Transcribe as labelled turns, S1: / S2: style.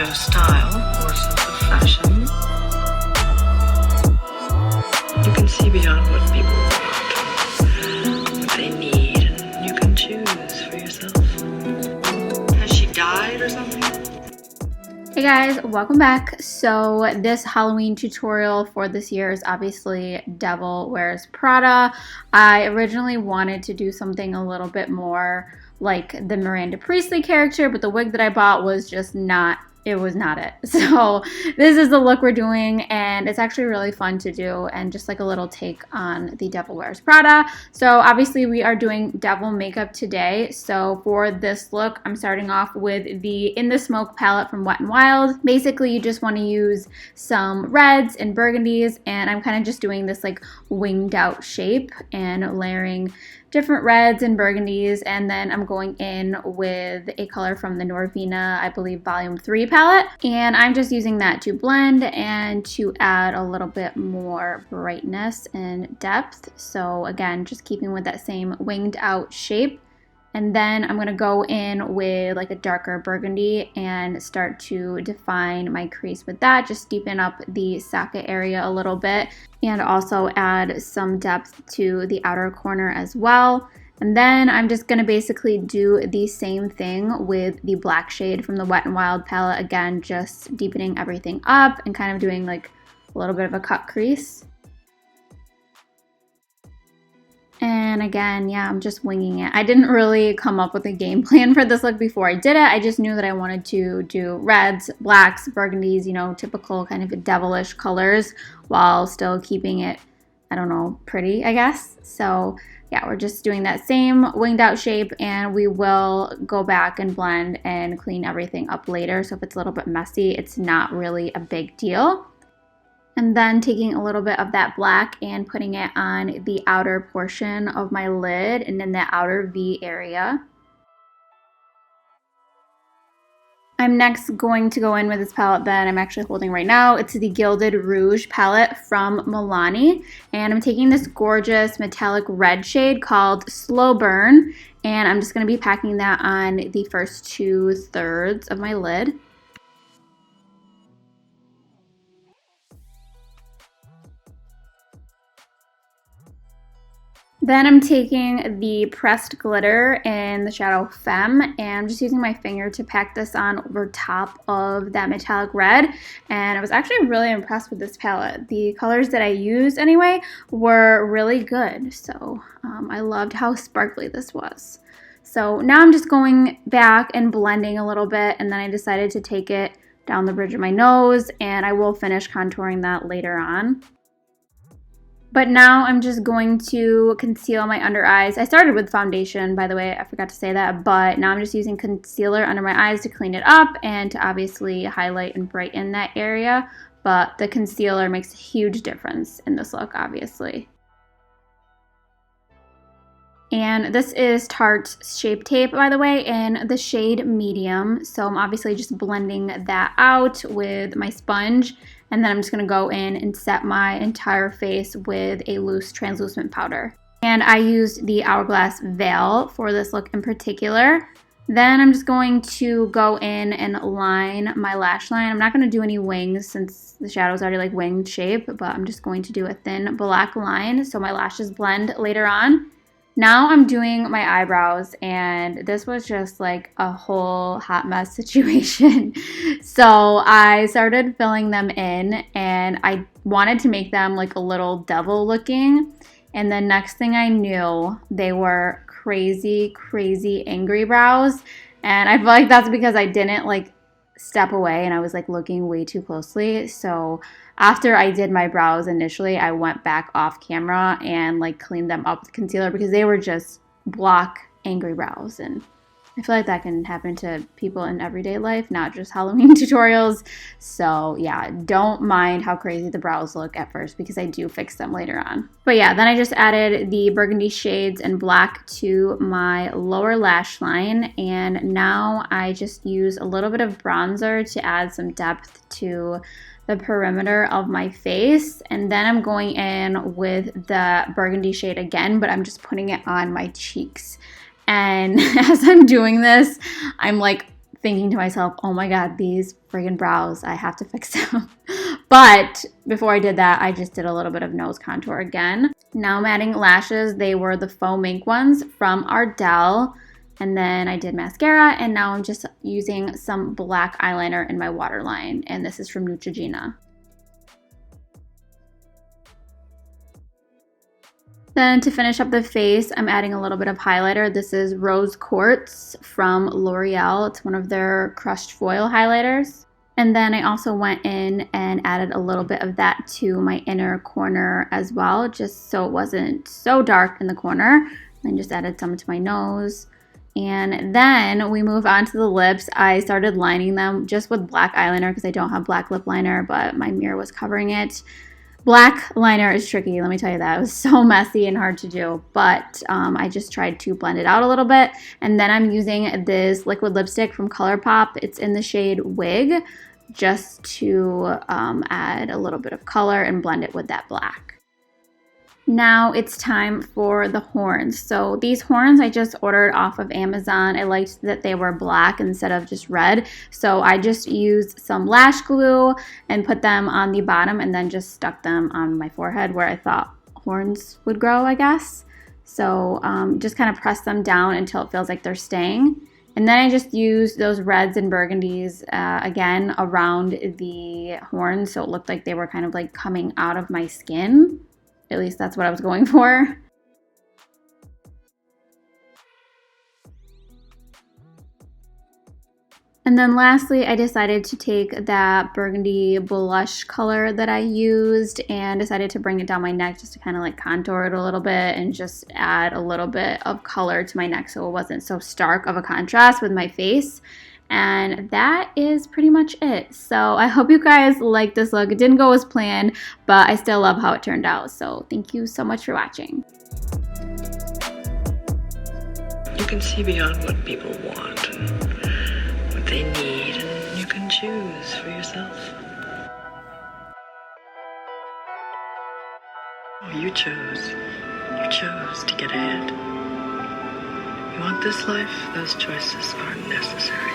S1: of style or sense of fashion. You can see beyond what people want, what they need, and you can choose for yourself. Has she died or something?
S2: Hey guys, welcome back. So this Halloween tutorial for this year is obviously Devil Wears Prada. I originally wanted to do something a little bit more like the Miranda Priestley character, but the wig that I bought was just not it. So this is the look we're doing, and it's actually really fun to do and just like a little take on the Devil Wears Prada. So obviously we are doing devil makeup today. So for this look, I'm starting off with the In the Smoke palette from Wet n Wild. Basically, you just want to use some reds and burgundies, and I'm kind of just doing this like winged out shape and layering different reds and burgundies, and then I'm going in with a color from the Norvina, I believe Volume 3 palette, and I'm just using that to blend and to add a little bit more brightness and depth. So again, just keeping with that same winged out shape. And then I'm going to go in with like a darker burgundy and start to define my crease with that. Just deepen up the socket area a little bit and also add some depth to the outer corner as well. And then I'm just going to basically do the same thing with the black shade from the Wet n Wild palette. Again, just deepening everything up and kind of doing like a little bit of a cut crease. And again, yeah, I'm just winging it. I didn't really come up with a game plan for this look before I did it. I just knew that I wanted to do reds, blacks, burgundies, you know, typical kind of devilish colors while still keeping it, I don't know, pretty, I guess. So yeah, we're just doing that same winged out shape, and we will go back and blend and clean everything up later. So if it's a little bit messy, it's not really a big deal. And then taking a little bit of that black and putting it on the outer portion of my lid and in the outer V area. I'm next going to go in with this palette that I'm actually holding right now. It's the Gilded Rouge palette from Milani. And I'm taking this gorgeous metallic red shade called Slow Burn. And I'm just going to be packing that on the first 2/3 of my lid. Then I'm taking the pressed glitter in the shadow Femme, and I'm just using my finger to pack this on over top of that metallic red. And I was actually really impressed with this palette. The colors that I used anyway were really good. So I loved how sparkly this was. So now I'm just going back and blending a little bit, and then I decided to take it down the bridge of my nose, and I will finish contouring that later on. But now I'm just going to conceal my under eyes. I started with foundation, by the way, I forgot to say that, but now I'm just using concealer under my eyes to clean it up and to obviously highlight and brighten that area. But the concealer makes a huge difference in this look, obviously. And this is Tarte's Shape Tape, by the way, in the shade Medium. So I'm obviously just blending that out with my sponge. And then I'm just going to go in and set my entire face with a loose translucent powder. And I used the Hourglass Veil for this look in particular. Then I'm just going to go in and line my lash line. I'm not going to do any wings since the shadow's already like winged shape, but I'm just going to do a thin black line so my lashes blend later on. Now I'm doing my eyebrows, and this was just like a whole hot mess situation. So I started filling them in, and I wanted to make them like a little devil looking. And then next thing I knew, they were crazy, crazy angry brows. And I feel like that's because I didn't like step away and I was like looking way too closely. So after I did my brows initially, I went back off camera and like cleaned them up with concealer because they were just block angry brows. And I feel like that can happen to people in everyday life, not just Halloween tutorials. So yeah, don't mind how crazy the brows look at first because I do fix them later on. But yeah, then I just added the burgundy shades and black to my lower lash line. And now I just use a little bit of bronzer to add some depth to the perimeter of my face. And then I'm going in with the burgundy shade again, but I'm just putting it on my cheeks. And as I'm doing this, I'm like thinking to myself, oh my god, these friggin' brows, I have to fix them. But before I did that, I just did a little bit of nose contour again. Now I'm adding lashes. They were the faux mink ones from Ardell. And then I did mascara, and now I'm just using some black eyeliner in my waterline. And this is from Neutrogena. Then to finish up the face, I'm adding a little bit of highlighter. This is Rose Quartz from Loreal. It's one of their crushed foil highlighters. And then I also went in and added a little bit of that to my inner corner as well, just so it wasn't so dark in the corner. And just added some to my nose. And then we move on to the lips. I started lining them just with black eyeliner because I don't have black lip liner, but my mirror was covering it. Black liner is tricky, let me tell you that. It was so messy and hard to do, but I just tried to blend it out a little bit. And then I'm using this liquid lipstick from Colourpop. It's in the shade Wig, just to add a little bit of color and blend it with that black. Now it's time for the horns. So these horns I just ordered off of Amazon. I liked that they were black instead of just red. So I just used some lash glue and put them on the bottom and then just stuck them on my forehead where I thought horns would grow, I guess. So just kind of press them down until it feels like they're staying. And then I just used those reds and burgundies again around the horns so it looked like they were kind of like coming out of my skin. At least that's what I was going for. And then lastly, I decided to take that burgundy blush color that I used and decided to bring it down my neck just to kind of like contour it a little bit and just add a little bit of color to my neck so it wasn't so stark of a contrast with my face. And that is pretty much it. So I hope you guys like this look. It didn't go as planned, but I still love how it turned out. So thank you so much for watching.
S1: You can see beyond what people want and what they need, and you can choose for yourself. You chose. You chose to get ahead. You want this life? Those choices are necessary.